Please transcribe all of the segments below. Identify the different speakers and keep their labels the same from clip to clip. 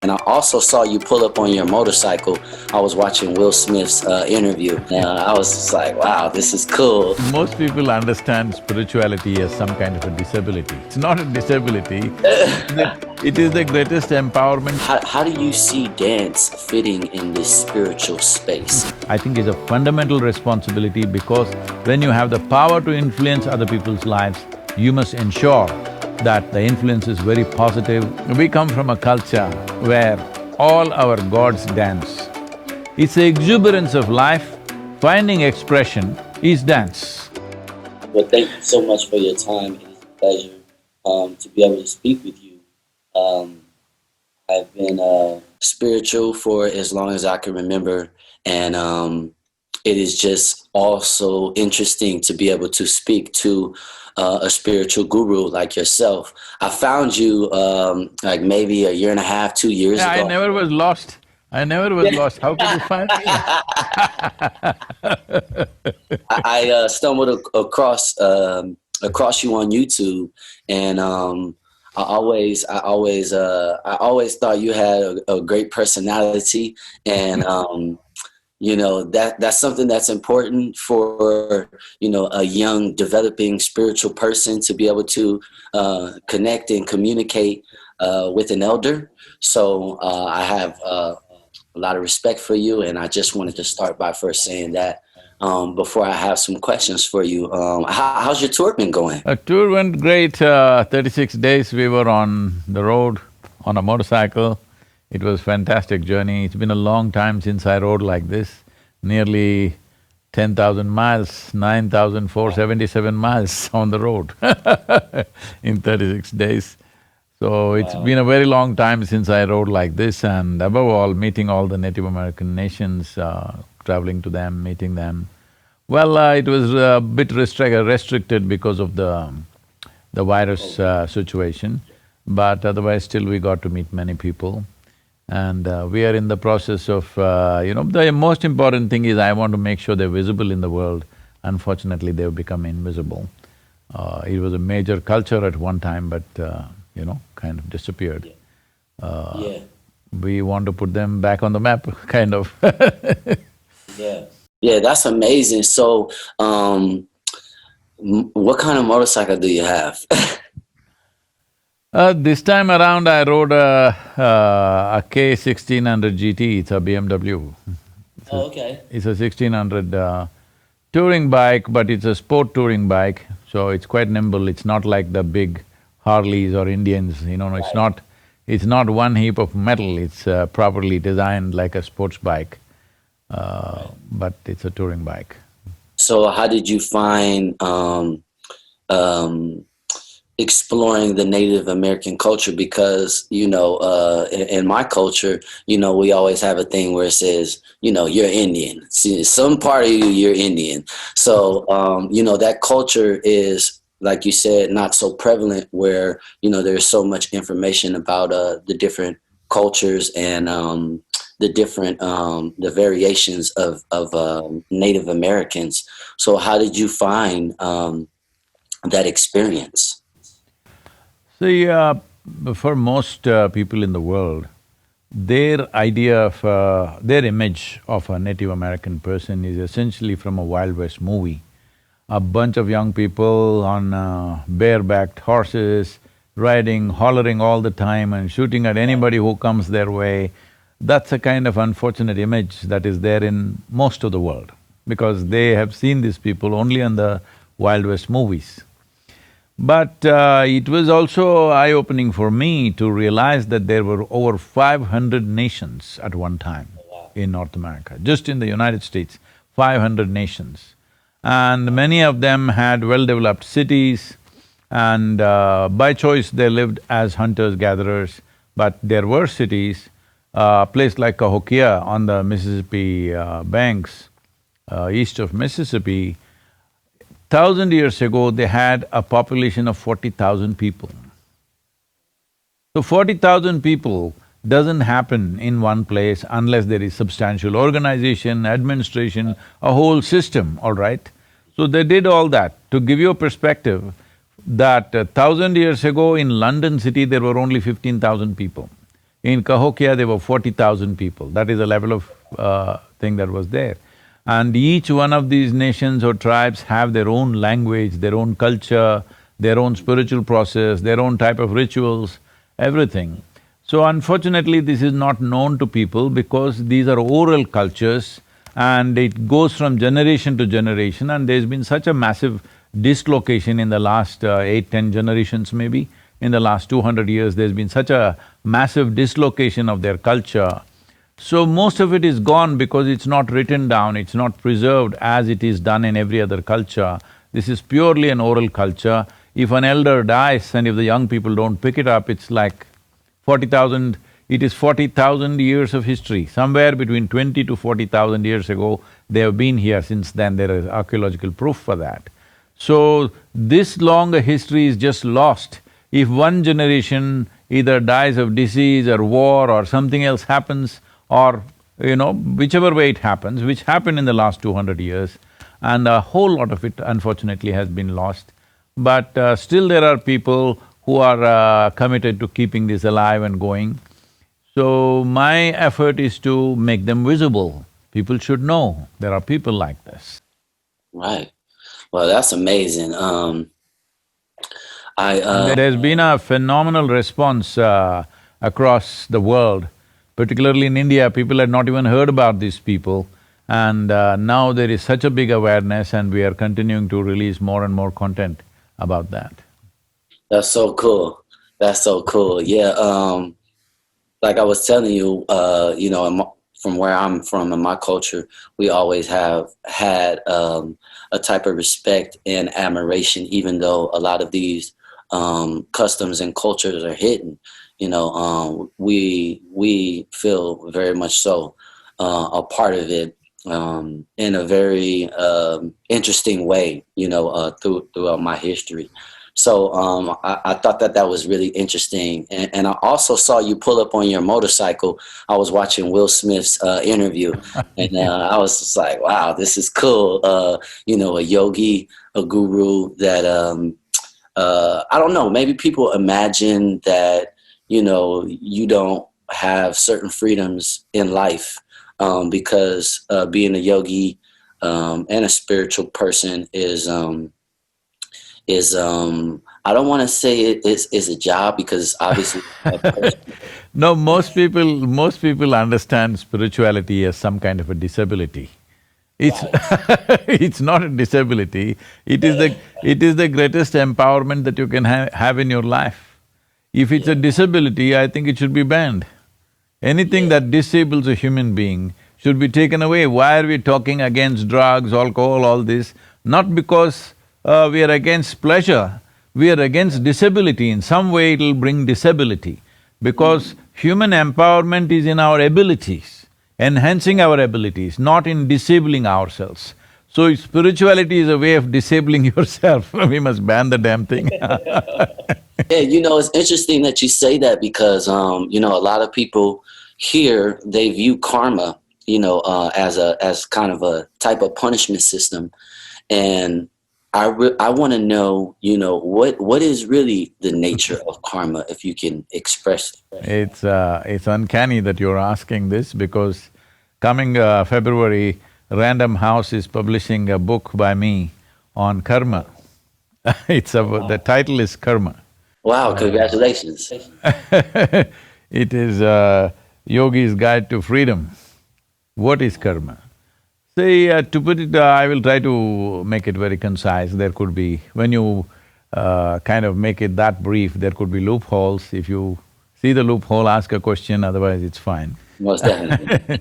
Speaker 1: And I also saw you pull up on your motorcycle. I was watching Will Smith's interview. I was just like, wow, this is cool.
Speaker 2: Most people understand spirituality as some kind of a disability. It's not a disability, it is the greatest empowerment.
Speaker 1: How do you see dance fitting in this spiritual space?
Speaker 2: I think it's a fundamental responsibility because when you have the power to influence other people's lives, you must ensure that the influence is very positive. We come from a culture where all our gods dance. It's the exuberance of life, finding expression is dance.
Speaker 1: Well, thank you so much for your time. It is a pleasure to be able to speak with you. Um, I've been spiritual for as long as I can remember, and it is just also interesting to be able to speak to a spiritual guru like yourself. I found you like maybe a year and a half, 2 years
Speaker 2: Yeah, I
Speaker 1: ago.
Speaker 2: never was lost. I never was lost. How could you find me?
Speaker 1: I stumbled across you on YouTube, and I always thought you had a great personality, and that's something that's important for a young developing spiritual person to be able to connect and communicate with an elder. So I have a lot of respect for you, and I just wanted to start by first saying that before I have some questions for you. How's your tour been going?
Speaker 2: A tour went great, 36 days we were on the road on a motorcycle. It was fantastic journey. It's been a long time since I rode like this, nearly 10,000 miles, 9,477 miles on the road in 36 days. So it's been a very long time since I rode like this, and above all, meeting all the Native American nations, traveling to them, meeting them. Well, it was a bit restricted because of the virus situation, but otherwise still we got to meet many people. And we are in the process of, the most important thing is I want to make sure they're visible in the world. Unfortunately, they've become invisible. It was a major culture at one time, but kind of disappeared.
Speaker 1: Yeah.
Speaker 2: We want to put them back on the map, kind of.
Speaker 1: Yeah. Yeah, that's amazing. So, what kind of motorcycle do you have?
Speaker 2: This time around I rode a K1600 GT, it's a BMW.
Speaker 1: Oh, okay.
Speaker 2: It's a 1600 touring bike, but it's a sport touring bike, so it's quite nimble. It's not like the big Harleys or Indians, it's not one heap of metal, it's properly designed like a sports bike, but it's a touring bike.
Speaker 1: So, how did you find exploring the Native American culture? Because in my culture, we always have a thing where it says, you're Indian. See, some part of you're Indian. So that culture is, like you said, not so prevalent, where there's so much information about the different cultures and the variations of Native Americans. So how did you find that experience?
Speaker 2: See, for most people in the world, their idea of… their image of a Native American person is essentially from a Wild West movie. A bunch of young people on barebacked horses, riding, hollering all the time and shooting at anybody who comes their way. That's a kind of unfortunate image that is there in most of the world, because they have seen these people only in the Wild West movies. But it was also eye-opening for me to realize that there were over 500 nations at one time in North America, just in the United States, 500 nations. And many of them had well-developed cities, and by choice they lived as hunters-gatherers, but there were cities, a place like Cahokia on the Mississippi banks, east of Mississippi. 1,000 years ago, they had a population of 40,000 people. So 40,000 people doesn't happen in one place unless there is substantial organization, administration, a whole system, all right? So they did all that. To give you a perspective, that 1,000 years ago in London city there were only 15,000 people. In Cahokia, there were 40,000 people. That is the level of thing that was there. And each one of these nations or tribes have their own language, their own culture, their own spiritual process, their own type of rituals, everything. So unfortunately, this is not known to people because these are oral cultures and it goes from generation to generation, and there's been such a massive dislocation in the last 8–10 generations maybe. In the last 200 years, there's been such a massive dislocation of their culture. So most of it is gone because it's not written down, it's not preserved as it is done in every other culture. This is purely an oral culture. If an elder dies and if the young people don't pick it up, it's like 40,000… it is 40,000 years of history. Somewhere between 20 to 40,000 years ago, they have been here. Since then, there is archaeological proof for that. So, this long a history is just lost. If one generation either dies of disease or war or something else happens, or whichever way it happens, which happened in the last 200 years, and a whole lot of it unfortunately has been lost. But still there are people who are committed to keeping this alive and going. So my effort is to make them visible. People should know there are people like this.
Speaker 1: Right. Well, that's amazing.
Speaker 2: There's been a phenomenal response across the world, particularly in India. People had not even heard about these people, and now there is such a big awareness, and we are continuing to release more and more content about that.
Speaker 1: That's so cool. That's so cool. Yeah. Like I was telling you, from where I'm from in my culture, we always have had a type of respect and admiration, even though a lot of these customs and cultures are hidden. We feel very much so a part of it in a very interesting way, throughout my history. So I thought that was really interesting. And I also saw you pull up on your motorcycle. I was watching Will Smith's interview, and I was just like, wow, this is cool. A yogi, a guru that, I don't know, maybe people imagine that, you don't have certain freedoms in life because being a yogi and a spiritual person is I don't want to say it is a job, because obviously
Speaker 2: No, most people understand spirituality as some kind of a disability. It's it's not a disability, it is the greatest empowerment that you can have in your life. If it's a disability, I think it should be banned. Anything that disables a human being should be taken away. Why are we talking against drugs, alcohol, all this? Not because we are against pleasure, we are against disability. In some way it'll bring disability, because human empowerment is in our abilities, enhancing our abilities, not in disabling ourselves. So if spirituality is a way of disabling yourself, we must ban the damn thing.
Speaker 1: Yeah, it's interesting that you say that, because a lot of people here, they view karma, as kind of a type of punishment system. And I want to know, what is really the nature of karma, if you can express it.
Speaker 2: It's uncanny that you're asking this, because coming February, Random House is publishing a book by me on karma. The title is Karma.
Speaker 1: Wow, congratulations.
Speaker 2: It is Yogi's Guide to Freedom. What is karma? See, to put it, I will try to make it very concise. There could be… when you kind of make it that brief, there could be loopholes. If you see the loophole, ask a question, otherwise it's fine.
Speaker 1: Most definitely.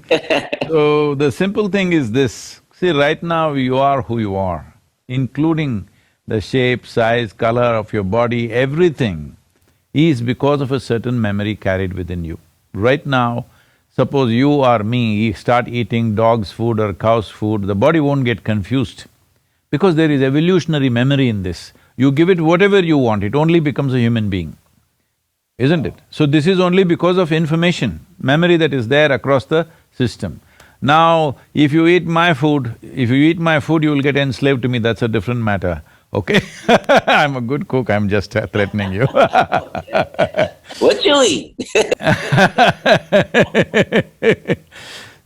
Speaker 2: So, the simple thing is this: see, right now you are who you are, including the shape, size, color of your body, everything is because of a certain memory carried within you. Right now, suppose you or me start eating dog's food or cow's food, the body won't get confused, because there is evolutionary memory in this. You give it whatever you want, it only becomes a human being, isn't it? So this is only because of information, memory that is there across the system. Now, if you eat my food, you will get enslaved to me, that's a different matter. okay? I'm a good cook, I'm just threatening you.
Speaker 1: What you eat?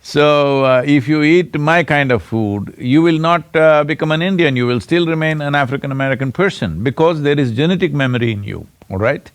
Speaker 2: So, if you eat my kind of food, you will not become an Indian, you will still remain an African American person because there is genetic memory in you, all right?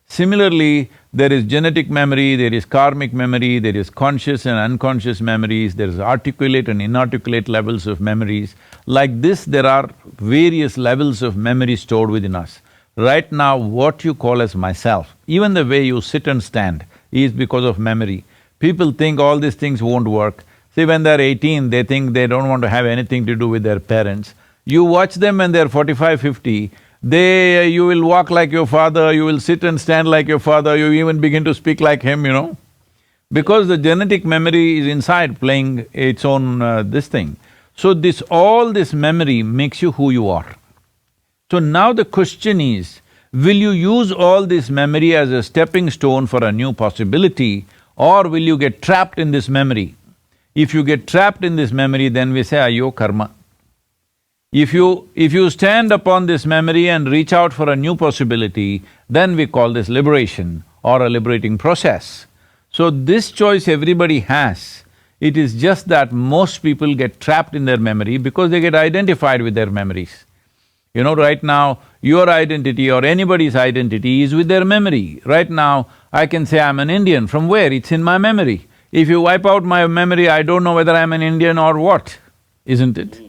Speaker 2: Similarly, there is genetic memory, there is karmic memory, there is conscious and unconscious memories, there is articulate and inarticulate levels of memories. Like this, there are various levels of memory stored within us. Right now, what you call as myself, even the way you sit and stand is because of memory. People think all these things won't work. See, when they're 18, they think they don't want to have anything to do with their parents. You watch them when they're 45, 50, you will walk like your father, you will sit and stand like your father, you even begin to speak like him, you know. Because the genetic memory is inside playing its own this thing. So all this memory makes you who you are. So now the question is, will you use all this memory as a stepping stone for a new possibility, or will you get trapped in this memory? If you get trapped in this memory, then we say, ayo karma. If you stand upon this memory and reach out for a new possibility, then we call this liberation or a liberating process. So this choice everybody has. It is just that most people get trapped in their memory because they get identified with their memories. You know, right now, your identity or anybody's identity is with their memory. Right now, I can say I'm an Indian. From where? It's in my memory. If you wipe out my memory, I don't know whether I'm an Indian or what, isn't it?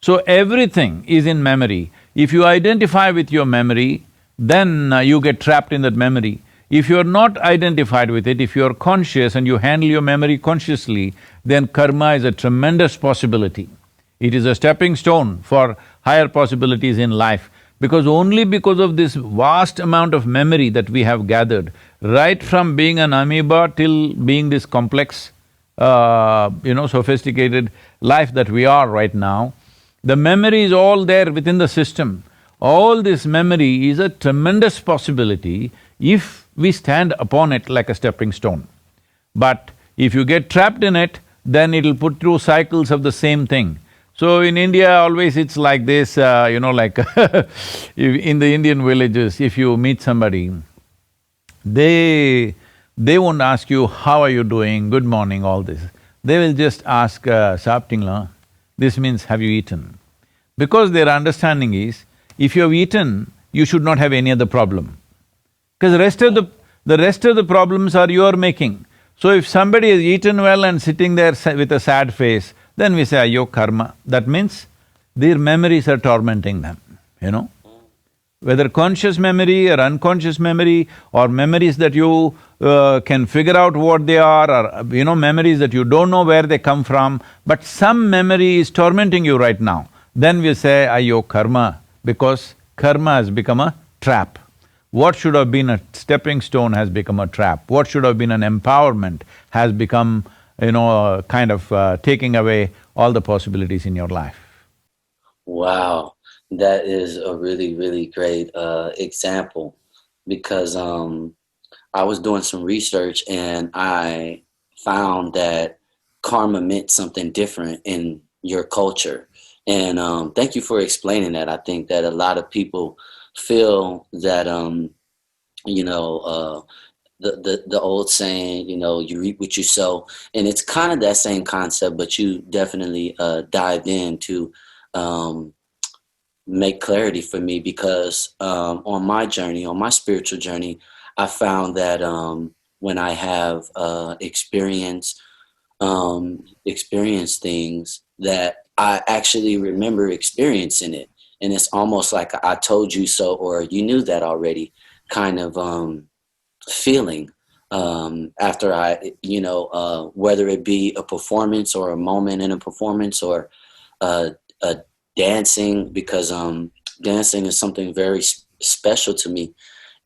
Speaker 2: So everything is in memory. If you identify with your memory, then you get trapped in that memory. If you're not identified with it, if you're conscious and you handle your memory consciously, then karma is a tremendous possibility. It is a stepping stone for higher possibilities in life, because only because of this vast amount of memory that we have gathered, right from being an amoeba till being this complex, sophisticated life that we are right now, the memory is all there within the system. All this memory is a tremendous possibility if we stand upon it like a stepping stone. But if you get trapped in it, then it'll put through cycles of the same thing. So in India, always it's like this, like in the Indian villages, if you meet somebody, they won't ask you, how are you doing, good morning, all this. They will just ask, "Saaptingla?" This means, have you eaten? Because their understanding is, if you have eaten, you should not have any other problem. Because the rest of the problems are your making. So if somebody has eaten well and sitting there with a sad face, then we say, ayo karma. That means their memories are tormenting them, you know. Whether conscious memory or unconscious memory, or memories that you can figure out what they are, or memories that you don't know where they come from, but some memory is tormenting you right now, then we say, ayo karma, because karma has become a trap. What should have been a stepping stone has become a trap. What should have been an empowerment has become, kind of taking away all the possibilities in your life.
Speaker 1: Wow, that is a really, really great example, because I was doing some research and I found that karma meant something different in your culture. And thank you for explaining that. I think that a lot of people feel that, the old saying, you reap what you sow. And it's kind of that same concept, but you definitely dived in to make clarity for me, because on my journey, on my spiritual journey, I found that when I have experienced things, that I actually remember experiencing it. And it's almost like I told you so, or you knew that already kind of feeling after I, whether it be a performance or a moment in a performance, or a dancing, because dancing is something very special to me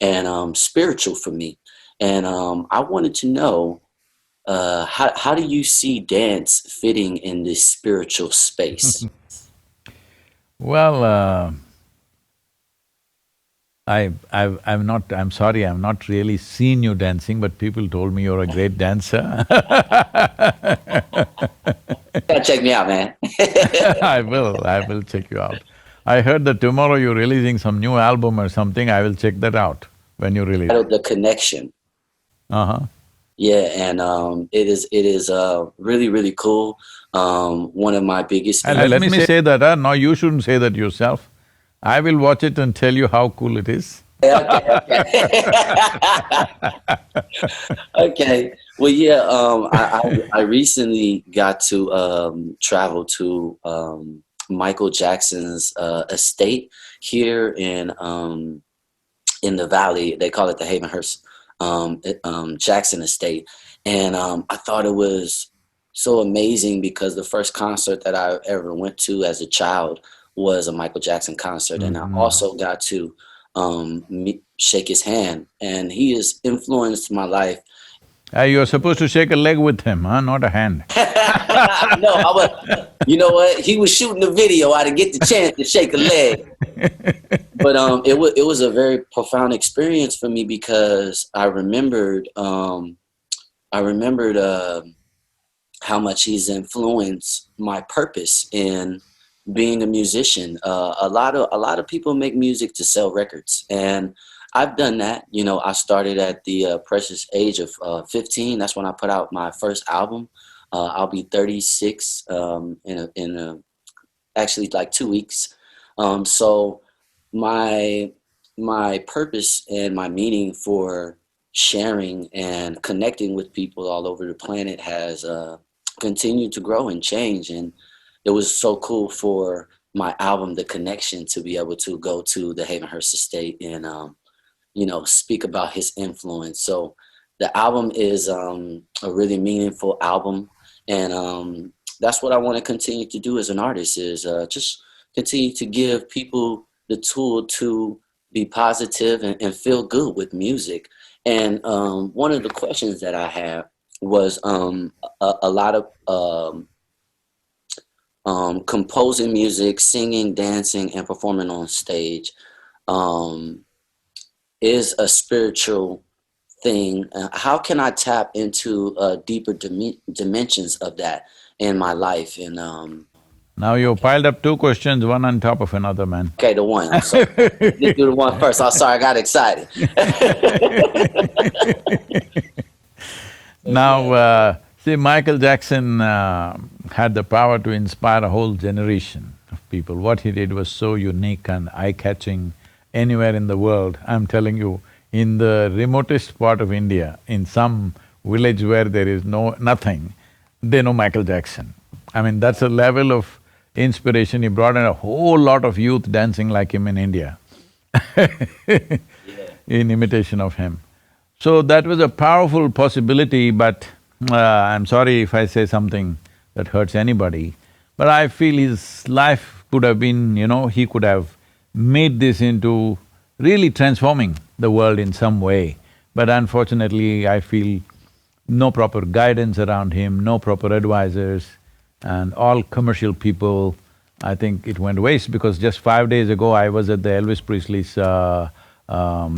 Speaker 1: and spiritual for me. And I wanted to know, how do you see dance fitting in this spiritual space?
Speaker 2: Well, I'm sorry, I've not really seen you dancing, but people told me you're a great dancer.
Speaker 1: You gotta check me out, man.
Speaker 2: I will check you out. I heard that tomorrow you're releasing some new album or something, I will check that out when you release.
Speaker 1: Titled The Connection.
Speaker 2: Uh-huh.
Speaker 1: Yeah, and it is really really cool. One of my biggest
Speaker 2: And let me say that, no, you shouldn't say that yourself. I will watch it and tell you how cool it is.
Speaker 1: Okay, okay. Okay. Well, yeah. I recently got to travel to Michael Jackson's estate here in the valley. They call it the Havenhurst Jackson Estate, and I thought it was so amazing because the first concert that I ever went to as a child was a Michael Jackson concert, and I also got to shake his hand, and he has influenced my life.
Speaker 2: You're supposed to shake a leg with him, huh? Not a hand.
Speaker 1: No, you know what? He was shooting the video. I didn't get the chance to shake a leg, but it was a very profound experience for me because I remembered how much he's influenced my purpose in being a musician. A lot of people make music to sell records, and I've done that. You know, I started at the precious age of 15. That's when I put out my first album. I'll be 36 actually like 2 weeks. So my purpose and my meaning for sharing and connecting with people all over the planet has continued to grow and change. And it was so cool for my album, The Connection, to be able to go to the Havenhurst Estate and speak about his influence. So the album is a really meaningful album, and that's what I want to continue to do as an artist, is just continue to give people the tool to be positive and feel good with music. And one of the questions that I had was a lot of composing music, singing, dancing, and performing on stage is a spiritual thing. How can I tap into deeper dimensions of that in my life? And
Speaker 2: now you piled up two questions, one on top of another, man.
Speaker 1: okay, the one. I'm sorry. Let's do the one first. I'm sorry, I got excited.
Speaker 2: Now, see, Michael Jackson had the power to inspire a whole generation of people. What he did was so unique and eye-catching anywhere in the world. I'm telling you, in the remotest part of India, in some village where there is nothing, they know Michael Jackson. I mean, that's a level of inspiration. He brought in a whole lot of youth dancing like him in India in imitation of him. So that was a powerful possibility, but I'm sorry if I say something that hurts anybody, but I feel his life could have been, he could have made this into really transforming the world in some way. But unfortunately, I feel no proper guidance around him, no proper advisors, and all commercial people. I think it went waste, because just 5 days ago I was at the Elvis Presley's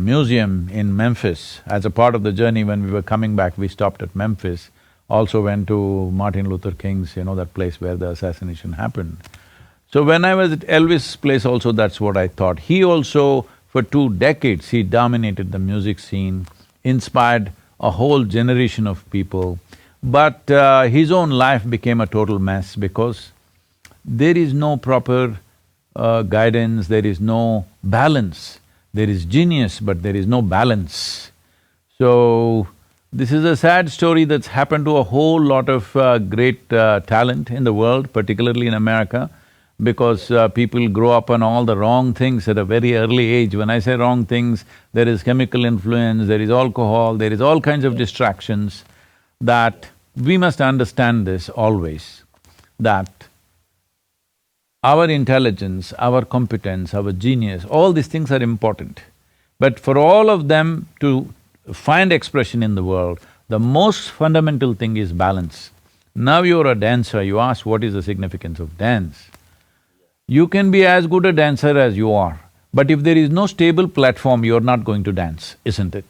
Speaker 2: museum in Memphis. As a part of the journey, when we were coming back, we stopped at Memphis. Also went to Martin Luther King's, that place where the assassination happened. So when I was at Elvis' place also, that's what I thought. He also, for 2 decades, he dominated the music scene, inspired a whole generation of people. But his own life became a total mess because there is no proper guidance, there is no balance. There is genius, but there is no balance. So, this is a sad story that's happened to a whole lot of great talent in the world, particularly in America, because people grow up on all the wrong things at a very early age. When I say wrong things, there is chemical influence, there is alcohol, there is all kinds of distractions, that we must understand this always, that our intelligence, our competence, our genius, all these things are important. But for all of them to find expression in the world, the most fundamental thing is balance. Now you're a dancer, you ask what is the significance of dance. You can be as good a dancer as you are, but if there is no stable platform, you're not going to dance, isn't it?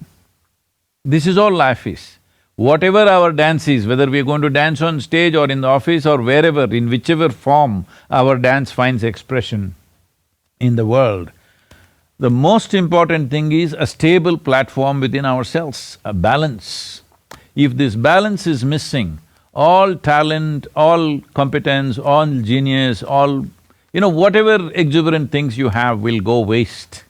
Speaker 2: This is all life is. Whatever our dance is, whether we're going to dance on stage or in the office or wherever, in whichever form our dance finds expression, in the world, the most important thing is a stable platform within ourselves, a balance. If this balance is missing, all talent, all competence, all genius, all… whatever exuberant things you have will go waste.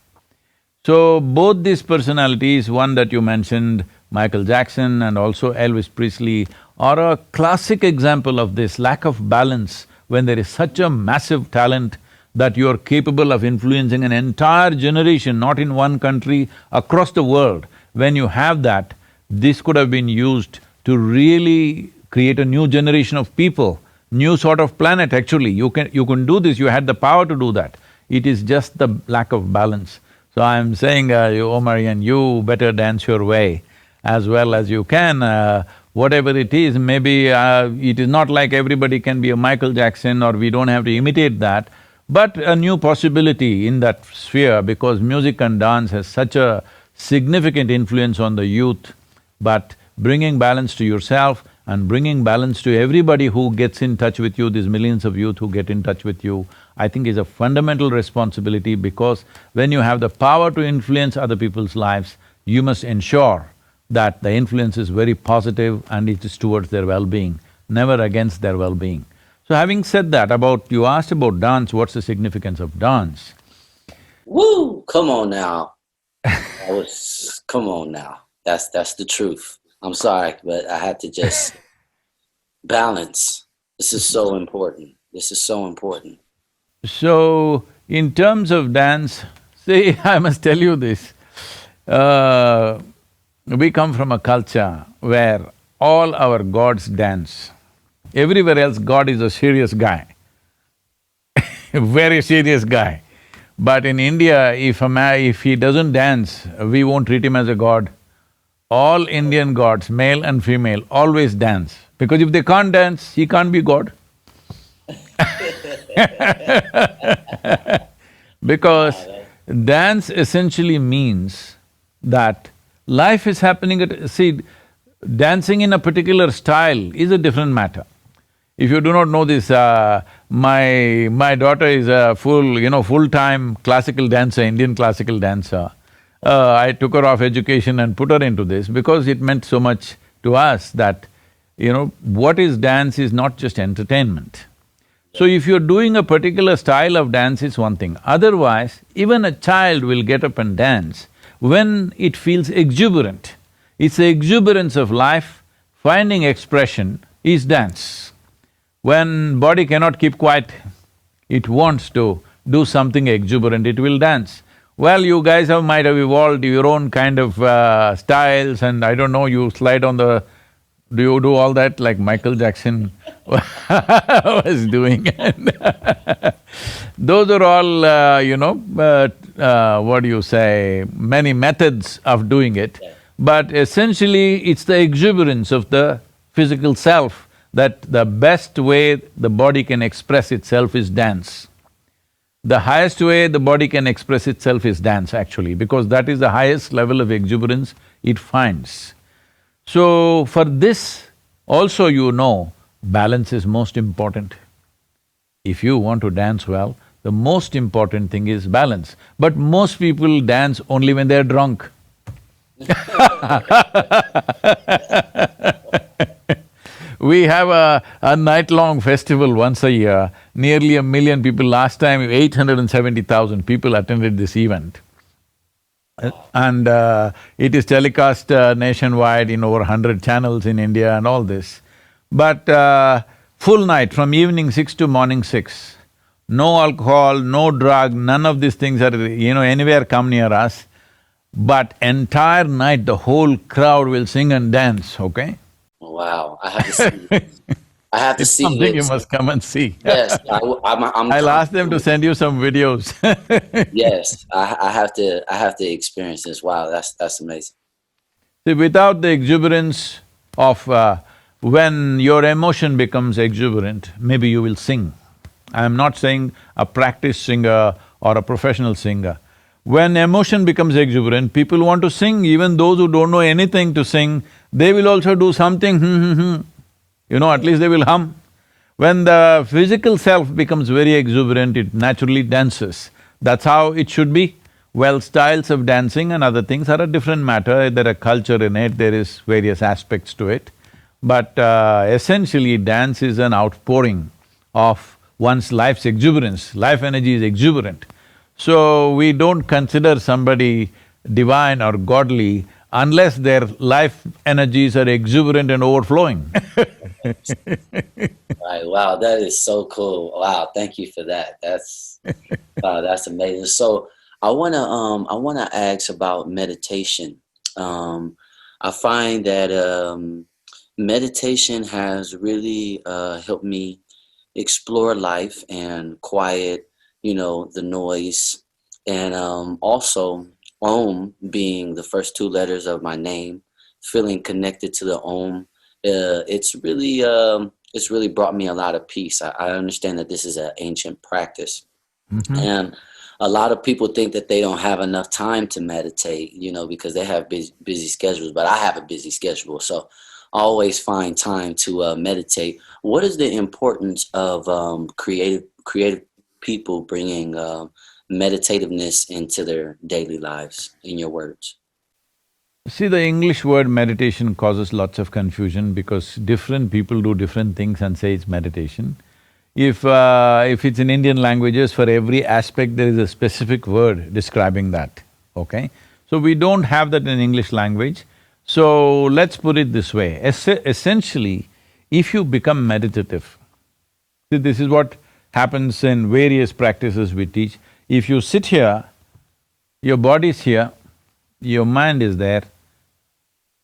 Speaker 2: So, both these personalities, one that you mentioned, Michael Jackson and also Elvis Presley, are a classic example of this lack of balance when there is such a massive talent that you are capable of influencing an entire generation, not in one country, across the world. When you have that, this could have been used to really create a new generation of people, new sort of planet actually. You can do this, you had the power to do that. It is just the lack of balance. So I'm saying, Omarion, you better dance your way as well as you can. Whatever it is, maybe it is not like everybody can be a Michael Jackson or we don't have to imitate that, but a new possibility in that sphere because music and dance has such a significant influence on the youth. But bringing balance to yourself and bringing balance to everybody who gets in touch with you, these millions of youth who get in touch with you, I think is a fundamental responsibility because when you have the power to influence other people's lives, you must ensure that the influence is very positive and it is towards their well-being, never against their well-being. So having said that, you asked about dance, what's the significance of dance?
Speaker 1: Woo! Come on now. Come on now. That's the truth. I'm sorry, but I had to just balance. This is so important. This is so important.
Speaker 2: So, in terms of dance, see, I must tell you this, we come from a culture where all our gods dance. Everywhere else, God is a serious guy, very serious guy. But in India, if he doesn't dance, we won't treat him as a god. All Indian gods, male and female, always dance. Because if they can't dance, he can't be God. Because dance essentially means that life is happening at… See, dancing in a particular style is a different matter. If you do not know this, my daughter is a full-time classical dancer, Indian classical dancer. I took her off education and put her into this because it meant so much to us that, what is dance is not just entertainment. So if you're doing a particular style of dance, it's one thing. Otherwise, even a child will get up and dance when it feels exuberant. It's the exuberance of life, finding expression is dance. When body cannot keep quiet, it wants to do something exuberant, it will dance. Well, you guys might have evolved your own kind of styles and I don't know, you slide on the… Do you do all that like Michael Jackson was doing? Those are all, what do you say, many methods of doing it. But essentially, it's the exuberance of the physical self that the best way the body can express itself is dance. The highest way the body can express itself is dance actually, because that is the highest level of exuberance it finds. So, for this also balance is most important. If you want to dance well, the most important thing is balance. But most people dance only when they're drunk. We have a night-long festival once a year, nearly 1 million people. Last time, 870,000 people attended this event. And it is telecast nationwide in over 100 channels in India and all this. But full night, from evening 6 to morning 6, no alcohol, no drug, none of these things are, anywhere come near us. But entire night, the whole crowd will sing and dance, okay?
Speaker 1: Wow, I have to see. I have to see
Speaker 2: something
Speaker 1: it.
Speaker 2: You must come and see.
Speaker 1: Yes,
Speaker 2: I'll ask them to send you some videos.
Speaker 1: Yes, I have to experience this. Wow, that's amazing.
Speaker 2: See, without the exuberance of… when your emotion becomes exuberant, maybe you will sing. I'm not saying a practiced singer or a professional singer. When emotion becomes exuberant, people want to sing, even those who don't know anything to sing, they will also do something, at least they will hum. When the physical self becomes very exuberant, it naturally dances. That's how it should be. Well, styles of dancing and other things are a different matter, there are culture in it, there is various aspects to it. But essentially, dance is an outpouring of one's life's exuberance, life energy is exuberant. So, we don't consider somebody divine or godly unless their life energies are exuberant and overflowing.
Speaker 1: Right. Wow, that is so cool. Wow, thank you for that. Wow, that's amazing. So I wanna ask about meditation. I find that meditation has really helped me explore life and quiet, the noise, and also Om being the first two letters of my name, feeling connected to the Om. It's really brought me a lot of peace. I understand that this is an ancient practice,
Speaker 2: Mhm.
Speaker 1: and a lot of people think that they don't have enough time to meditate, because they have busy schedules. But I have a busy schedule, so I always find time to meditate. What is the importance of creative people bringing meditativeness into their daily lives, in your words?
Speaker 2: See, the English word meditation causes lots of confusion because different people do different things and say it's meditation. If it's in Indian languages, for every aspect there is a specific word describing that, okay? So we don't have that in English language. So let's put it this way, essentially, if you become meditative, see, this is what happens in various practices we teach. If you sit here, your body is here, your mind is there,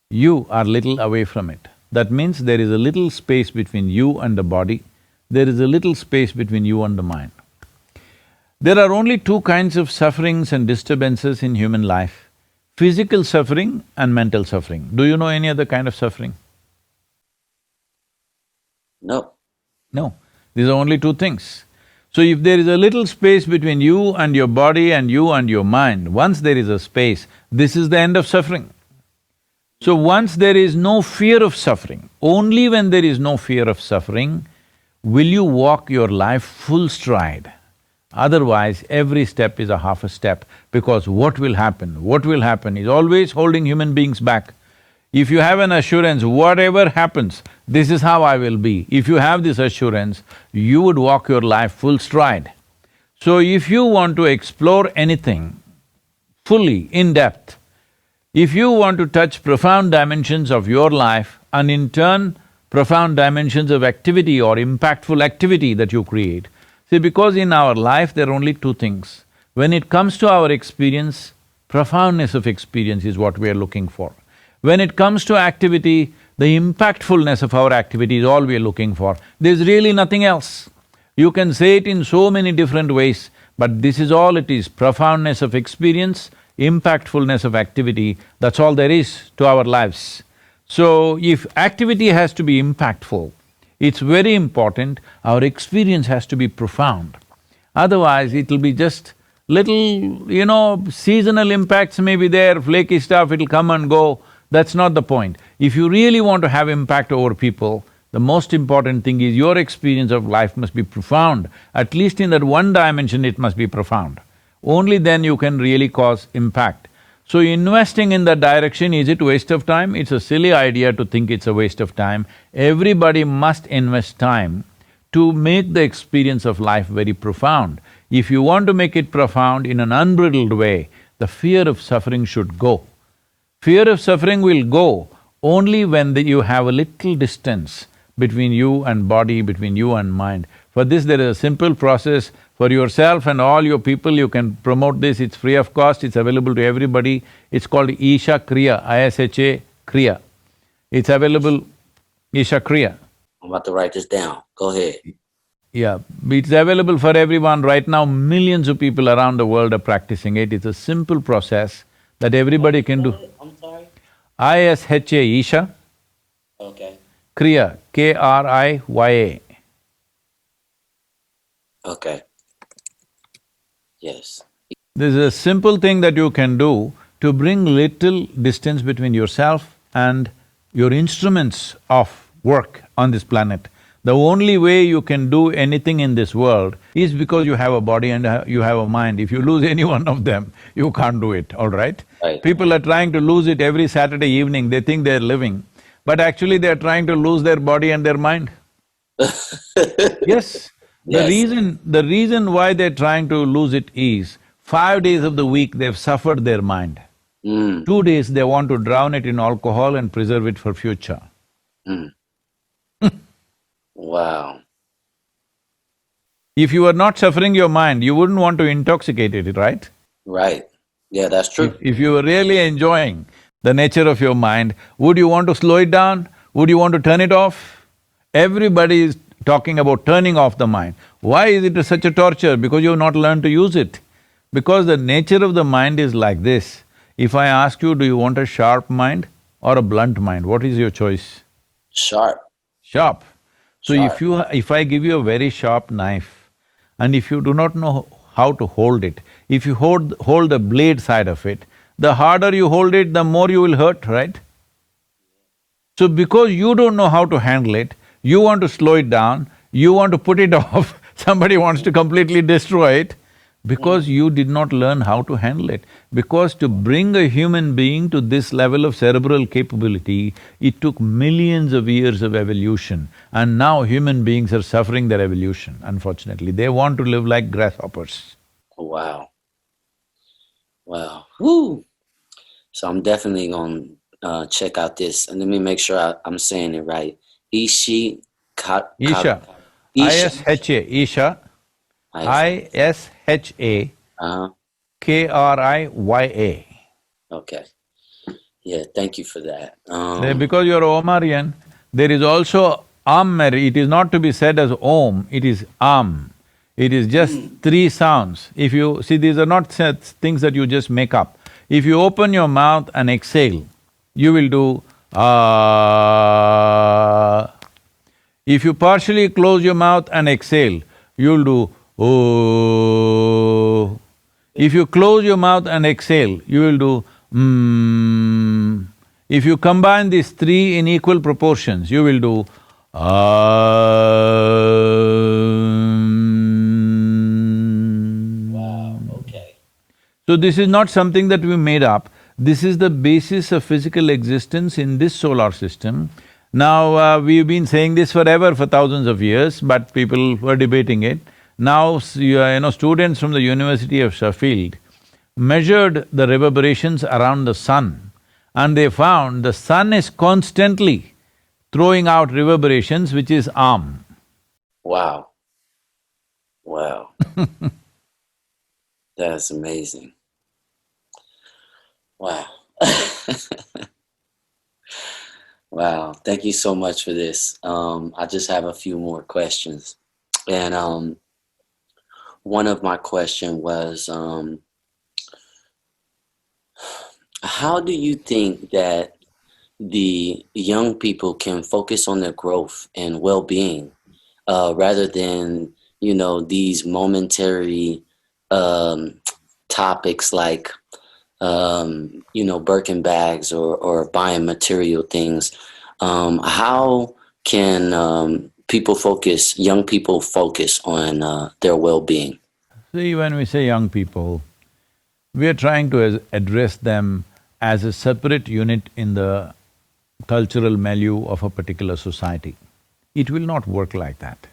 Speaker 2: you are little away from it. That means there is a little space between you and the body, there is a little space between you and the mind. There are only two kinds of sufferings and disturbances in human life, physical suffering and mental suffering. Do you know any other kind of suffering?
Speaker 1: No.
Speaker 2: No, these are only two things. So if there is a little space between you and your body and you and your mind, once there is a space, this is the end of suffering. So once there is no fear of suffering, only when there is no fear of suffering, will you walk your life full stride. Otherwise, every step is a half a step, because what will happen is always holding human beings back. If you have an assurance, whatever happens, this is how I will be, if you have this assurance, you would walk your life full stride. So if you want to explore anything fully, in depth, if you want to touch profound dimensions of your life and in turn profound dimensions of activity or impactful activity that you create, see, because in our life there are only two things. When it comes to our experience, profoundness of experience is what we are looking for. When it comes to activity, the impactfulness of our activity is all we are looking for. There's really nothing else. You can say it in so many different ways, but this is all it is, profoundness of experience, impactfulness of activity, that's all there is to our lives. So, if activity has to be impactful, it's very important our experience has to be profound. Otherwise, it'll be just little, seasonal impacts may be there, flaky stuff, it'll come and go. That's not the point. If you really want to have impact over people, the most important thing is your experience of life must be profound. At least in that one dimension, it must be profound. Only then you can really cause impact. So investing in that direction, is it waste of time? It's a silly idea to think it's a waste of time. Everybody must invest time to make the experience of life very profound. If you want to make it profound in an unbridled way, the fear of suffering should go. Fear of suffering will go only when you have a little distance between you and body, between you and mind. For this, there is a simple process. For yourself and all your people, you can promote this, it's free of cost, it's available to everybody. It's called Isha Kriya, ISHA Kriya. It's available, Isha Kriya.
Speaker 1: I'm about to write this down. Go ahead.
Speaker 2: Yeah, it's available for everyone. Right now, millions of people around the world are practicing it. It's a simple process that everybody can do.
Speaker 1: I'm sorry?
Speaker 2: ISHA, Isha.
Speaker 1: Okay.
Speaker 2: Kriya, Kriya.
Speaker 1: Okay. Yes.
Speaker 2: This is a simple thing that you can do to bring little distance between yourself and your instruments of work on this planet. The only way you can do anything in this world is because you have a body and you have a mind. If you lose any one of them, you can't do it, all right?
Speaker 1: Right.
Speaker 2: People are trying to lose it every Saturday evening, they think they're living, but actually they're trying to lose their body and their mind. Yes.
Speaker 1: Yes.
Speaker 2: The reason why they're trying to lose it is, 5 days of the week they've suffered their mind.
Speaker 1: Mm.
Speaker 2: 2 days they want to drown it in alcohol and preserve it for future.
Speaker 1: Mm. Wow.
Speaker 2: If you were not suffering your mind, you wouldn't want to intoxicate it, right?
Speaker 1: Right. Yeah, that's true.
Speaker 2: If you were really enjoying the nature of your mind, would you want to slow it down? Would you want to turn it off? Everybody is talking about turning off the mind. Why is it such a torture? Because you have not learned to use it. Because the nature of the mind is like this. If I ask you, do you want a sharp mind or a blunt mind, what is your choice?
Speaker 1: Sharp.
Speaker 2: Sharp. So
Speaker 1: Sharp.
Speaker 2: if I give you a very sharp knife, and if you do not know how to hold it, if you hold the blade side of it, the harder you hold it, the more you will hurt, right? So because you don't know how to handle it, you want to slow it down, you want to put it off, somebody wants to completely destroy it, because you did not learn how to handle it. Because to bring a human being to this level of cerebral capability, it took millions of years of evolution, and now human beings are suffering their evolution, unfortunately. They want to live like grasshoppers.
Speaker 1: Wow. Wow. Woo! So I'm definitely gonna check out this, and let me make sure I'm saying it right. Ishi ka,
Speaker 2: Isha.
Speaker 1: Isha.
Speaker 2: I-S-H-A, Isha. I-S-H-A
Speaker 1: Uh-huh.
Speaker 2: K-R-I-Y-A.
Speaker 1: Okay. Yeah, thank you for that.
Speaker 2: Because you're Omarion, there is also Ammeri, it is not to be said as Om, it is Am. It is just three sounds. If you… see, these are not things that you just make up. If you open your mouth and exhale, you will do ah. If you partially close your mouth and exhale, you'll do oh. If you close your mouth and exhale, you will do If you combine these three in equal proportions, you will do
Speaker 1: Wow, okay.
Speaker 2: So this is not something that we made up, this is the basis of physical existence in this solar system. Now, we've been saying this forever, for thousands of years, but people were debating it. Now, students from the University of Sheffield measured the reverberations around the sun, and they found the sun is constantly throwing out reverberations, which is Am.
Speaker 1: Wow. Wow. That's amazing. Wow. Wow, thank you so much for this. I just have a few more questions. And one of my question was, how do you think that the young people can focus on their growth and well-being rather than, these momentary topics like, Birkin bags or buying material things? How can young people focus on their well-being?
Speaker 2: See, when we say young people, we are trying to address them as a separate unit in the cultural milieu of a particular society. It will not work like that.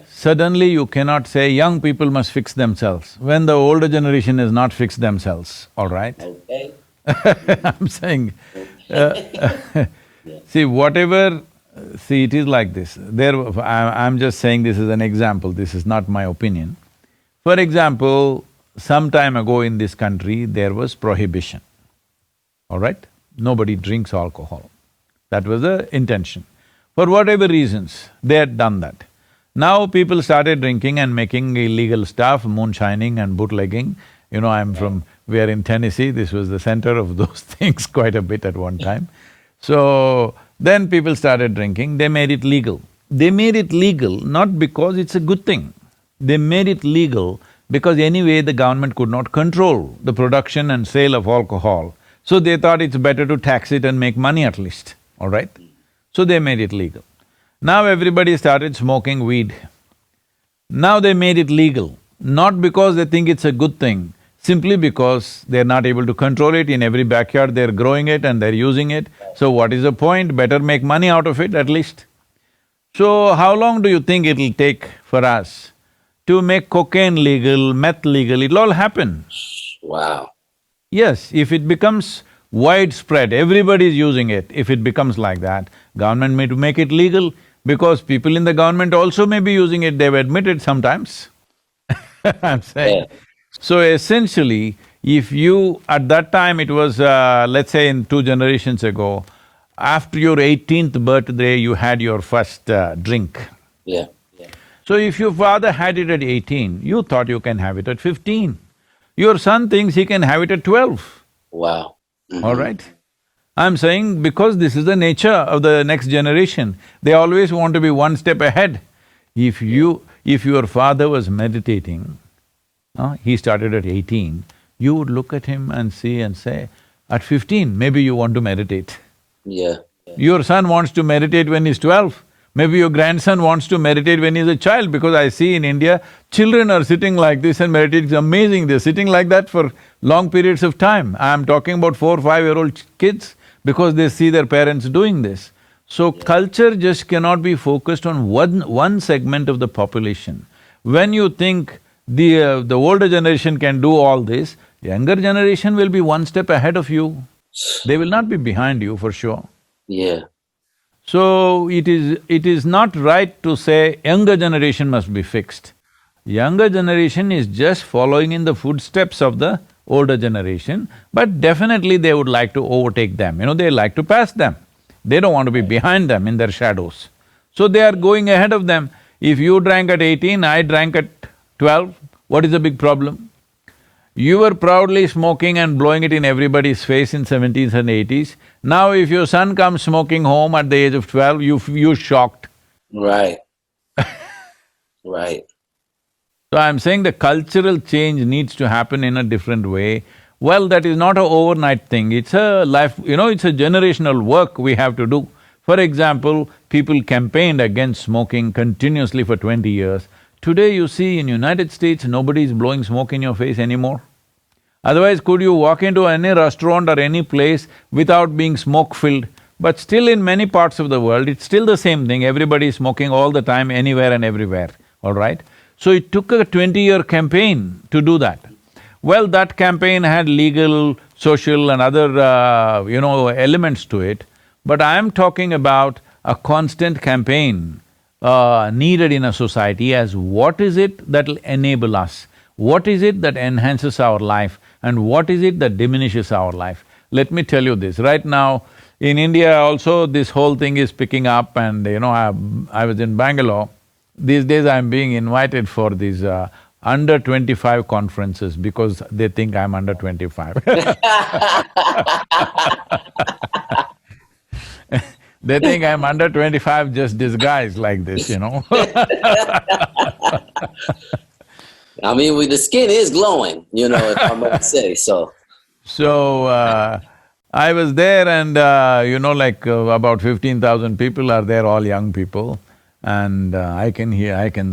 Speaker 2: Suddenly you cannot say young people must fix themselves when the older generation has not fixed themselves, all right?
Speaker 1: Okay.
Speaker 2: I'm saying, see, it is like this. I'm just saying this is an example, this is not my opinion. For example, some time ago in this country, there was prohibition, all right? Nobody drinks alcohol. That was the intention. For whatever reasons, they had done that. Now people started drinking and making illegal stuff, moonshining and bootlegging. We are in Tennessee, this was the center of those things quite a bit at one time. So, then people started drinking, they made it legal. They made it legal not because it's a good thing. They made it legal because anyway the government could not control the production and sale of alcohol. So they thought it's better to tax it and make money at least, all right? So they made it legal. Now everybody started smoking weed. Now they made it legal, not because they think it's a good thing, simply because they're not able to control it. In every backyard they're growing it and they're using it. So what is the point? Better make money out of it at least. So how long do you think it'll take for us to make cocaine legal, meth legal? It'll all happen.
Speaker 1: Wow.
Speaker 2: Yes, if it becomes widespread, everybody is using it, if it becomes like that, government may to make it legal, because people in the government also may be using it, they've admitted sometimes. I'm saying.
Speaker 1: Yeah.
Speaker 2: So essentially, if you… at that time it was, let's say in 2 generations ago, after your 18th birthday you had your first drink.
Speaker 1: Yeah. Yeah.
Speaker 2: So if your father had it at 18, you thought you can have it at 15. Your son thinks he can have it at 12.
Speaker 1: Wow. Mm-hmm.
Speaker 2: All right? I'm saying because this is the nature of the next generation, they always want to be one step ahead. If your father was meditating, he started at 18, you would look at him and see and say, at 15, maybe you want to meditate.
Speaker 1: Yeah. Yeah.
Speaker 2: Your son wants to meditate when he's 12. Maybe your grandson wants to meditate when he's a child, because I see in India, children are sitting like this and meditating. It's amazing, they're sitting like that for long periods of time. I'm talking about 4 or 5-year-old kids, because they see their parents doing this. So culture just cannot be focused on one segment of the population. When you think the older generation can do all this, younger generation will be one step ahead of you. They will not be behind you for sure.
Speaker 1: Yeah.
Speaker 2: So it is not right to say younger generation must be fixed. Younger generation is just following in the footsteps of the older generation, but definitely they would like to overtake them, they like to pass them. They don't want to be behind them in their shadows. So they are going ahead of them. If you drank at 18, I drank at 12, what is the big problem? You were proudly smoking and blowing it in everybody's face in 70s and 80s. Now if your son comes smoking home at the age of 12, you're shocked.
Speaker 1: Right. Right.
Speaker 2: So I'm saying the cultural change needs to happen in a different way. Well, that is not an overnight thing, it's a life… it's a generational work we have to do. For example, people campaigned against smoking continuously for 20 years. Today you see in United States, nobody is blowing smoke in your face anymore. Otherwise, could you walk into any restaurant or any place without being smoke-filled? But still in many parts of the world, it's still the same thing, everybody is smoking all the time, anywhere and everywhere, all right? So it took a 20-year campaign to do that. Well, that campaign had legal, social and other, elements to it, but I am talking about a constant campaign needed in a society as what is it that'll enable us, what is it that enhances our life, and what is it that diminishes our life. Let me tell you this, right now in India also this whole thing is picking up, and I was in Bangalore. These days I'm being invited for these under 25 conferences because they think I'm under 25. They think I'm under 25 just disguised like this,
Speaker 1: I mean, the skin is glowing, if I might say so.
Speaker 2: So, I was there and, about 15,000 people are there, all young people. And I can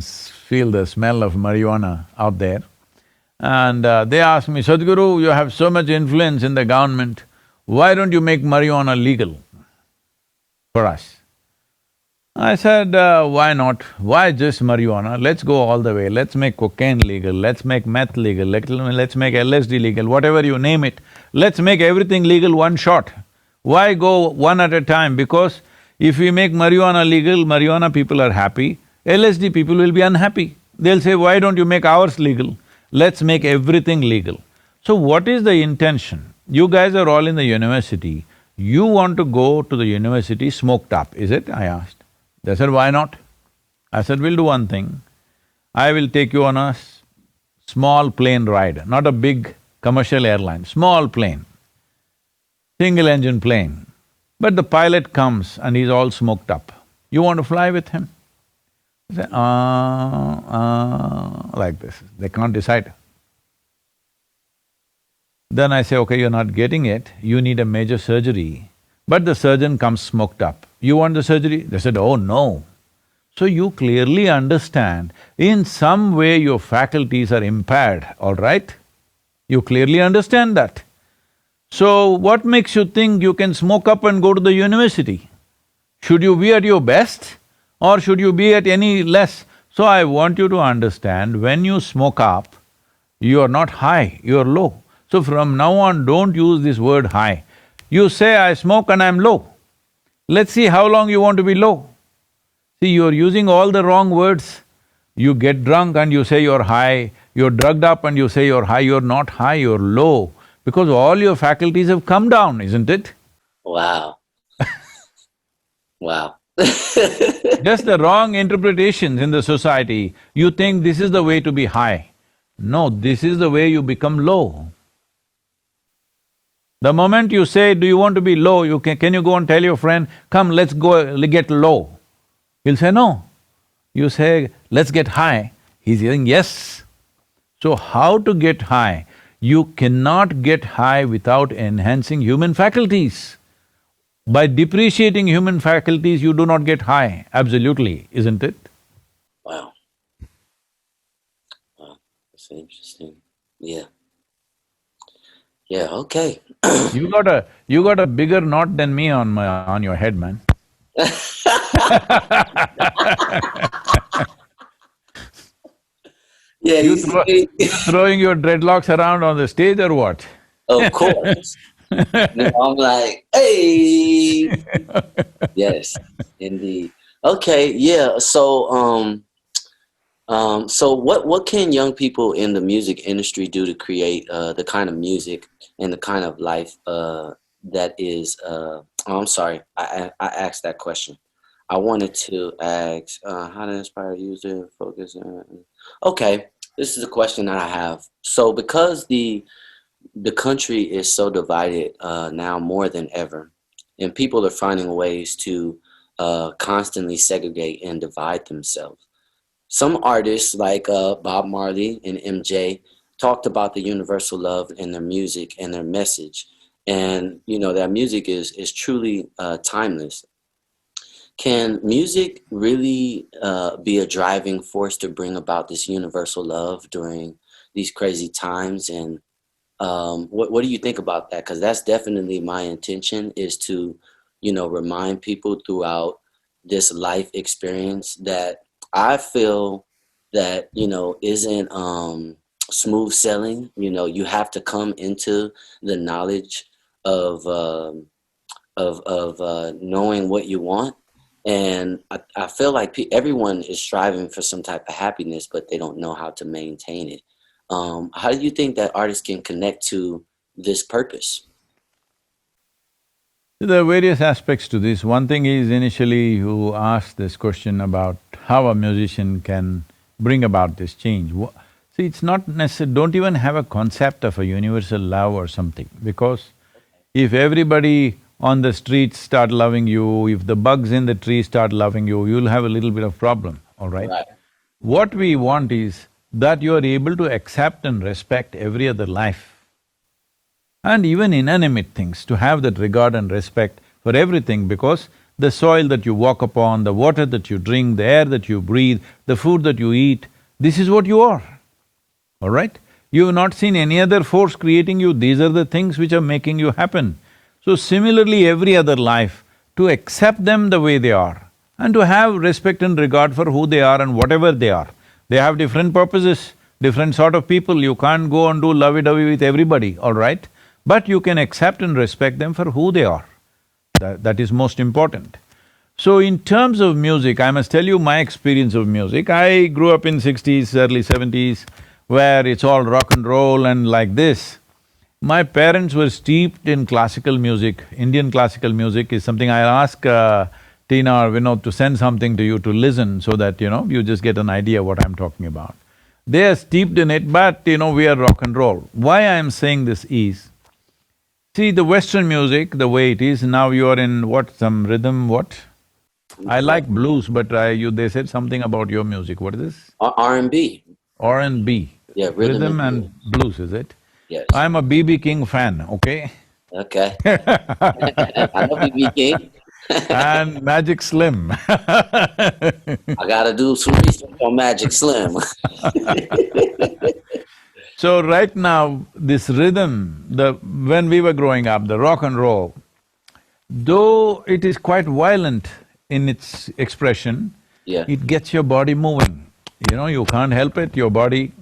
Speaker 2: feel the smell of marijuana out there. And they asked me, Sadhguru, you have so much influence in the government, why don't you make marijuana legal for us? I said, why not? Why just marijuana? Let's go all the way, let's make cocaine legal, let's make meth legal, let's make LSD legal, whatever you name it. Let's make everything legal one shot. Why go one at a time? Because if we make marijuana legal, marijuana people are happy, LSD people will be unhappy. They'll say, why don't you make ours legal? Let's make everything legal. So what is the intention? You guys are all in the university, you want to go to the university smoked up, is it? I asked. They said, why not? I said, we'll do one thing. I will take you on a small plane ride, not a big commercial airline, small plane, single-engine plane. But the pilot comes and he's all smoked up. You want to fly with him? They say, like this. They can't decide. Then I say, okay, you're not getting it, you need a major surgery. But the surgeon comes smoked up. You want the surgery? They said, oh no, So you clearly understand, in some way your faculties are impaired, all right? You clearly understand that. So what makes you think you can smoke up and go to the university? Should you be at your best or should you be at any less? So I want you to understand, when you smoke up, you are not high, you are low. So from now on, don't use this word high. You say, I smoke and I'm low. Let's see how long you want to be low. See, you're using all the wrong words. You get drunk and you say you're high, you're drugged up and you say you're high, you're not high, you're low, because all your faculties have come down, isn't it?
Speaker 1: Wow. Wow.
Speaker 2: Just the wrong interpretations in the society, you think this is the way to be high. No, this is the way you become low. The moment you say, do you want to be low, can you go and tell your friend, come, let's go get low? He'll say no. You say, let's get high, he's saying yes. So how to get high? You cannot get high without enhancing human faculties. By depreciating human faculties, you do not get high, absolutely, isn't it?
Speaker 1: Wow. Wow, that's interesting. Yeah. Yeah, okay.
Speaker 2: You got a bigger knot than me on your head, man.
Speaker 1: Yeah, you see,
Speaker 2: You throwing your dreadlocks around on the stage or what?
Speaker 1: of course. I'm like, hey. Yes, indeed. Okay, yeah. So what can young people in the music industry do to create the kind of music and the kind of life that is? Oh, I'm sorry, I asked that question. I wanted to ask how to inspire user focus. Okay, this is a question that I have. So because the country is so divided now more than ever, and people are finding ways to constantly segregate and divide themselves. Some artists like Bob Marley and MJ talked about the universal love in their music and their message, and you know that music is truly timeless. Can music really be a driving force to bring about this universal love during these crazy times? And what do you think about that? Because that's definitely my intention, is to, you know, remind people throughout this life experience that I feel that, you know, isn't smooth sailing. You know, you have to come into the knowledge of knowing what you want. And I feel like everyone is striving for some type of happiness, but they don't know how to maintain it. How do you think that artists can connect to this purpose?
Speaker 2: There are various aspects to this. One thing is, initially you asked this question about how a musician can bring about this change. See, it's not necessary, don't even have a concept of a universal love or something, because if everybody on the streets start loving you, if the bugs in the tree start loving you, you'll have a little bit of problem, all right?
Speaker 1: Right.
Speaker 2: What we want is that you are able to accept and respect every other life, and even inanimate things, to have that regard and respect for everything, because the soil that you walk upon, the water that you drink, the air that you breathe, the food that you eat, this is what you are, all right? You have not seen any other force creating you, these are the things which are making you happen. So similarly, every other life, to accept them the way they are and to have respect and regard for who they are and whatever they are. They have different purposes, different sort of people, you can't go and do lovey-dovey with everybody, all right? But you can accept and respect them for who they are. That is most important. So in terms of music, I must tell you my experience of music. I grew up in 60s, early 70s, where it's all rock and roll and like this. My parents were steeped in classical music. Indian classical music is something I'll ask Tina or Vinod to send something to you to listen, so that, you know, you just get an idea what I'm talking about. They are steeped in it, but, you know, we are rock and roll. Why I am saying this is, see, the Western music, the way it is, now you are in what, some rhythm, what? I like blues, but they said something about your music, what is this?
Speaker 1: R&B.
Speaker 2: R&B.
Speaker 1: Yeah,
Speaker 2: Rhythm and blues, is it?
Speaker 1: Yes.
Speaker 2: I'm a B.B. King fan, okay?
Speaker 1: Okay. I know B.B. King.
Speaker 2: and Magic Slim.
Speaker 1: I gotta do some research on Magic Slim.
Speaker 2: So right now, this rhythm, when we were growing up, the rock and roll, though it is quite violent in its expression,
Speaker 1: Yeah,
Speaker 2: it gets your body moving. You know, you can't help it, your body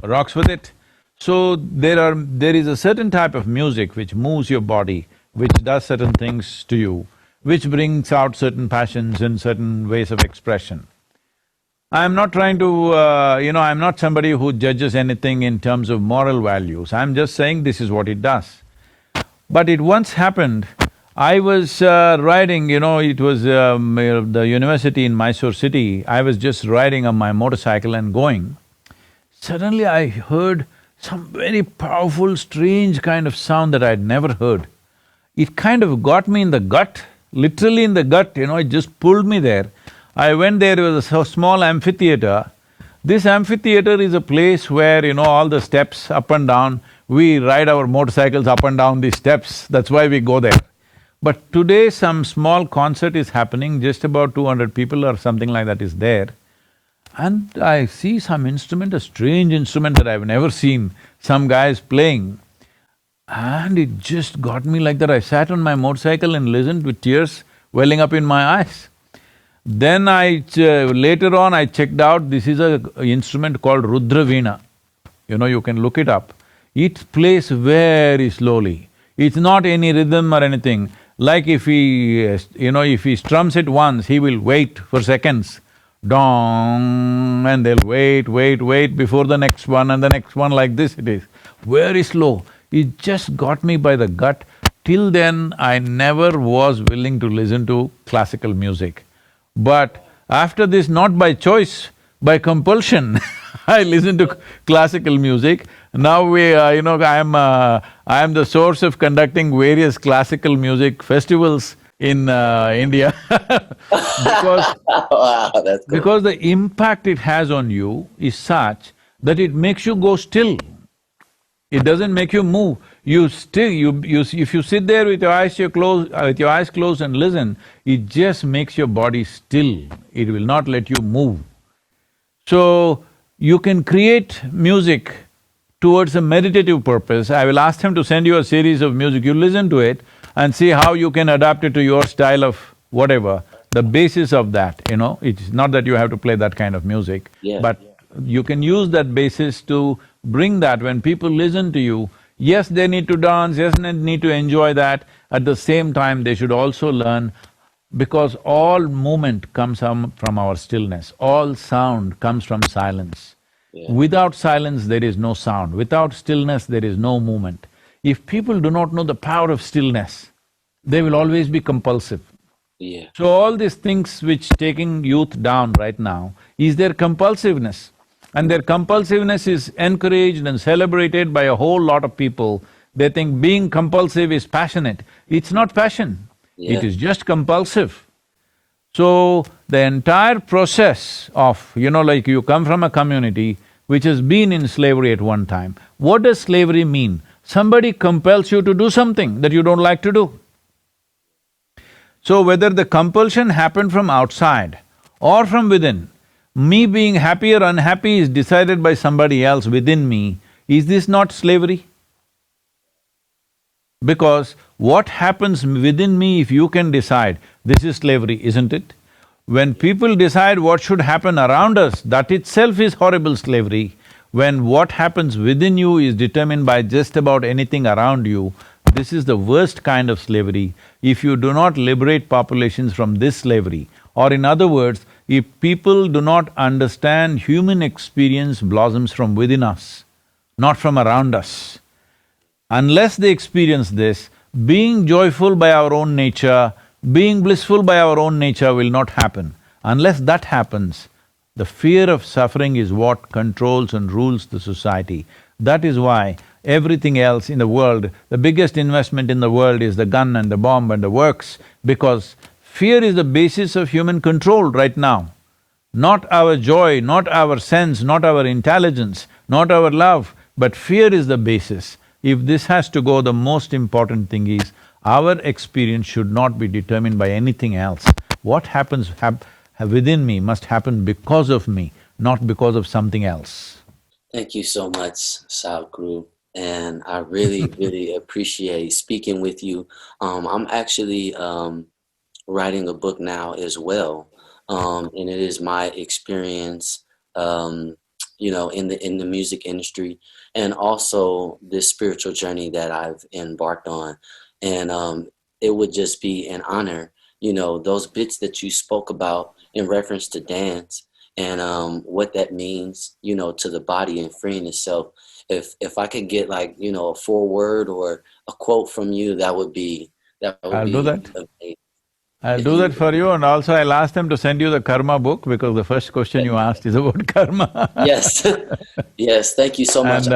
Speaker 2: rocks with it. So there is a certain type of music which moves your body, which does certain things to you, which brings out certain passions and certain ways of expression. I'm not trying to, I'm not somebody who judges anything in terms of moral values, I'm just saying this is what it does. But it once happened, I was riding, it was the university in Mysore city, I was just riding on my motorcycle and going. Suddenly I heard some very powerful, strange kind of sound that I'd never heard. It kind of got me in the gut, literally in the gut, it just pulled me there. I went there, there was a small amphitheater. This amphitheater is a place where, all the steps up and down, we ride our motorcycles up and down these steps, that's why we go there. But today some small concert is happening, just about 200 people or something like that is there. And I see some instrument, a strange instrument that I've never seen, some guys playing. And it just got me like that. I sat on my motorcycle and listened with tears welling up in my eyes. Then later on I checked out, this is a instrument called Rudra Veena. You can look it up. It plays very slowly. It's not any rhythm or anything. Like if he strums it once, he will wait for seconds. Dong, and they'll wait before the next one and the next one, like this it is. Very slow. It just got me by the gut. Till then, I never was willing to listen to classical music. But after this, not by choice, by compulsion, I listen to classical music. Now I am the source of conducting various classical music festivals in India because
Speaker 1: wow, that's cool.
Speaker 2: because the impact it has on you is such that it makes you go still. It doesn't make you move. If you sit there with your eyes closed and listen, it just makes your body still. It will not let you move. So, you can create music towards a meditative purpose. I will ask him to send you a series of music, you listen to it and see how you can adapt it to your style of whatever. The basis of that, it's not that you have to play that kind of music,
Speaker 1: Yeah,
Speaker 2: but you can use that basis to bring that. When people listen to you, yes, they need to dance, yes, they need to enjoy that. At the same time, they should also learn, because all movement comes from our stillness, all sound comes from silence.
Speaker 1: yeah,
Speaker 2: Without silence, there is no sound. Without stillness, there is no movement. If people do not know the power of stillness, they will always be compulsive.
Speaker 1: yeah,
Speaker 2: So all these things which taking youth down right now is their compulsiveness. And their compulsiveness is encouraged and celebrated by a whole lot of people. They think being compulsive is passionate. It's not passion,
Speaker 1: yeah,
Speaker 2: it is just compulsive. So, the entire process of, like you come from a community which has been in slavery at one time. What does slavery mean? Somebody compels you to do something that you don't like to do. So whether the compulsion happened from outside or from within, me being happy or unhappy is decided by somebody else within me, is this not slavery? Because what happens within me, if you can decide, this is slavery, isn't it? When people decide what should happen around us, that itself is horrible slavery. When what happens within you is determined by just about anything around you, this is the worst kind of slavery. If you do not liberate populations from this slavery, or in other words, if people do not understand human experience blossoms from within us, not from around us. Unless they experience this, being joyful by our own nature, being blissful by our own nature will not happen. Unless that happens, the fear of suffering is what controls and rules the society. That is why everything else in the world, the biggest investment in the world is the gun and the bomb and the works, because fear is the basis of human control right now. Not our joy, not our sense, not our intelligence, not our love, but fear is the basis. If this has to go, the most important thing is Our experience should not be determined by anything else. What happens within me must happen because of me, not because of something else.
Speaker 1: Thank you so much, Sadhguru. And I really, really appreciate speaking with you. I'm actually writing a book now as well, and it is my experience, in the music industry, and also this spiritual journey that I've embarked on. And it would just be an honor, those bits that you spoke about in reference to dance and what that means, to the body and freeing itself. If I could get like, a foreword or a quote from you, that would
Speaker 2: I'll do
Speaker 1: be
Speaker 2: that.
Speaker 1: amazing.
Speaker 2: I'll
Speaker 1: If
Speaker 2: do that
Speaker 1: you,
Speaker 2: for you, and also I'll ask them to send you the karma book, because the first question you asked is about karma.
Speaker 1: yes, yes, thank you so much.
Speaker 2: And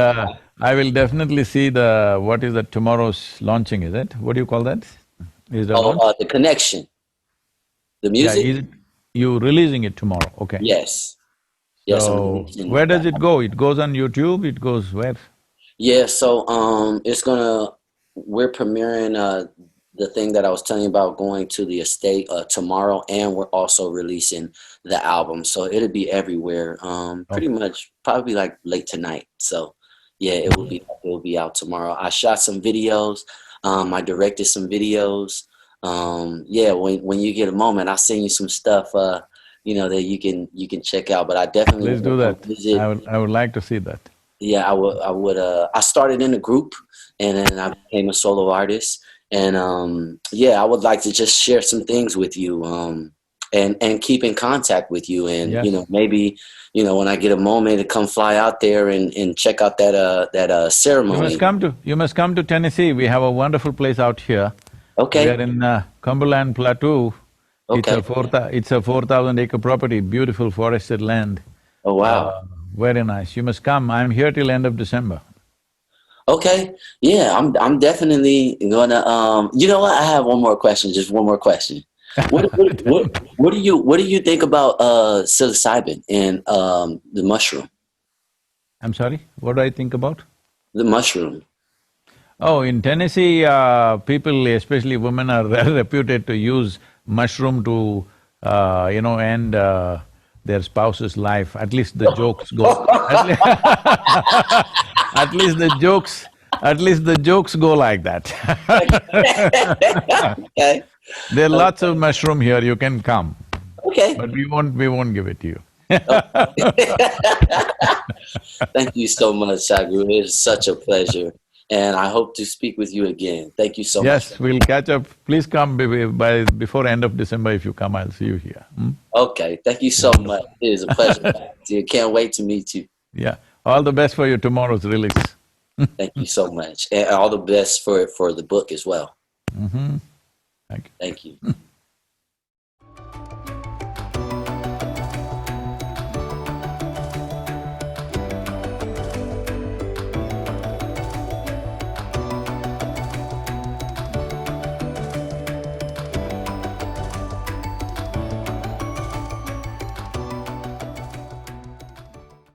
Speaker 2: I will definitely see what is that, tomorrow's launching, is it? What do you call that? Is the
Speaker 1: Oh,
Speaker 2: launch?
Speaker 1: the connection, the
Speaker 2: Yeah,
Speaker 1: music.
Speaker 2: is it, you releasing it tomorrow, okay.
Speaker 1: Yes, yes, I'm
Speaker 2: So,
Speaker 1: releasing
Speaker 2: where does
Speaker 1: that.
Speaker 2: it go? It goes on YouTube, it goes where?
Speaker 1: Yeah, so we're premiering the thing that I was telling you about, going to the estate tomorrow, and we're also releasing the album. So it'll be everywhere. Pretty
Speaker 2: Okay.
Speaker 1: much probably like late tonight. So yeah, it will be out tomorrow. I shot some videos. I directed some videos. Yeah, when you get a moment, I'll send you some stuff that you can check out. But I definitely
Speaker 2: Please
Speaker 1: want to
Speaker 2: do
Speaker 1: come
Speaker 2: that.
Speaker 1: visit.
Speaker 2: I would like to see that.
Speaker 1: Yeah, I started in a group, and then I became a solo artist. And yeah, I would like to just share some things with you, and keep in contact with you. And
Speaker 2: Yes.
Speaker 1: maybe when I get a moment to come fly out there and check out that ceremony.
Speaker 2: You must come to Tennessee. We have a wonderful place out here. We
Speaker 1: Okay,
Speaker 2: are in Cumberland Plateau.
Speaker 1: okay.
Speaker 2: It's a 4,000 acre property, beautiful forested land.
Speaker 1: Oh wow.
Speaker 2: Uh, Very nice. You must come. I'm here till end of December.
Speaker 1: Okay, yeah, I'm definitely gonna. You know what? I have one more question. Just one more question. What do you think about psilocybin and the mushroom?
Speaker 2: I'm sorry, what do I think about?
Speaker 1: The mushroom.
Speaker 2: Oh, in Tennessee, people, especially women, are reputed to use mushroom to, end their spouse's life. At least the jokes go. At least the jokes, at least the jokes go like that.
Speaker 1: Okay.
Speaker 2: There are lots of mushroom here. You can come,
Speaker 1: Okay.
Speaker 2: but we won't give it to you.
Speaker 1: Thank you so much, Sadhguru. It is such a pleasure, and I hope to speak with you again. Thank you so much.
Speaker 2: Yes, we'll catch up. Please come before end of December. If you come, I'll see you here. Hmm?
Speaker 1: Okay. Thank you so much.
Speaker 2: Wonderful.
Speaker 1: It is a pleasure. Can't wait to meet you.
Speaker 2: Yeah. All the best for your tomorrow's release.
Speaker 1: Thank you so much, and all the best for the book as well.
Speaker 2: Mm-hmm. Thank you.
Speaker 1: Thank you.